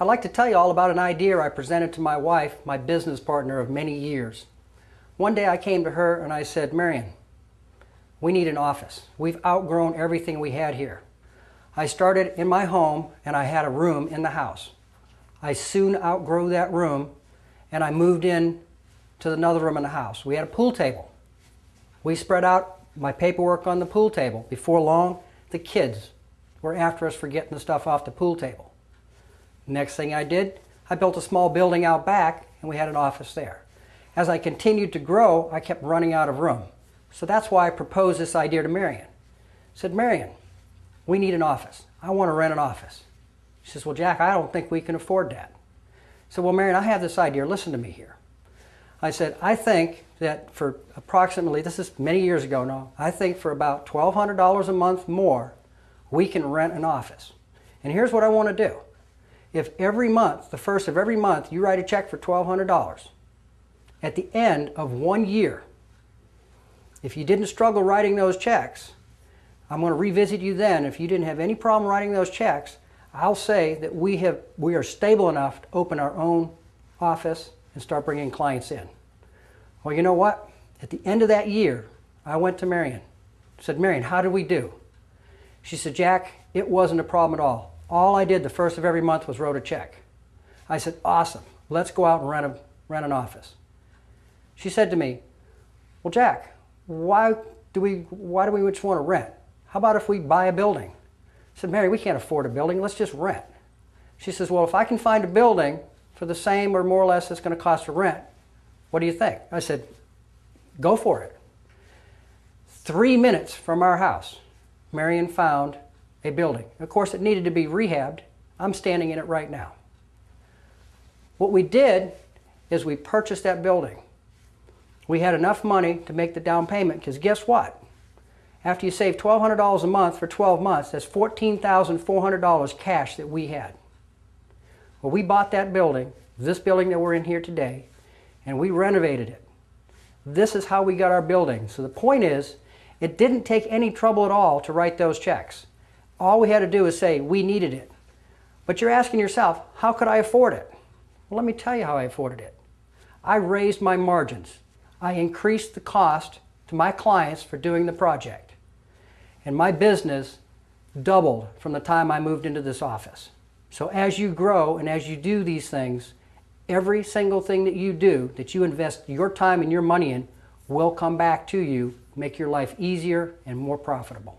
I'd like to tell you all about an idea I presented to my wife, my business partner of many years. One day I came to her and I said, Marion, we need an office. We've outgrown everything we had here. I started in my home and I had a room in the house. I soon outgrew that room and I moved in to another room in the house. We had a pool table. We spread out my paperwork on the pool table. Before long, the kids were after us for getting the stuff off the pool table. Next thing I did, I built a small building out back and we had an office there. As I continued to grow, I kept running out of room. So that's why I proposed this idea to Marion. I said, Marion, we need an office. I want to rent an office. She says, well, Jack, I don't think we can afford that. I said, well, Marion, I have this idea. Listen to me here. I said, I think that for approximately, this is many years ago now, I think for about $1,200 a month more, we can rent an office. And here's what I want to do. If every month, the first of every month, you write a check for $1,200, at the end of 1 year, if you didn't struggle writing those checks, I'm going to revisit you then. If you didn't have any problem writing those checks, I'll say that we are stable enough to open our own office and start bringing clients in. Well, you know what? At the end of that year, I went to Marion. I said, Marion, how did we do? She said, Jack, it wasn't a problem at all. All I did the first of every month was wrote a check. I said, awesome. Let's go out and rent an office. She said to me, well, Jack, why do we just want to rent? How about if we buy a building? I said, Mary, we can't afford a building. Let's just rent. She says, well, if I can find a building for the same or more or less it's going to cost to rent, what do you think? I said, go for it. 3 minutes from our house, Marion found a building. Of course, it needed to be rehabbed. I'm standing in it right now. What we did is we purchased that building. We had enough money to make the down payment because guess what? After you save $1,200 a month for 12 months, that's $14,400 cash that we had. Well, we bought that building, this building that we're in here today, and we renovated it. This is how we got our building. So the point is, it didn't take any trouble at all to write those checks. All we had to do is say we needed it. But you're asking yourself, how could I afford it? Well, let me tell you how I afforded it. I raised my margins. I increased the cost to my clients for doing the project. And my business doubled from the time I moved into this office. So as you grow and as you do these things, every single thing that you do, that you invest your time and your money in, will come back to you, make your life easier and more profitable.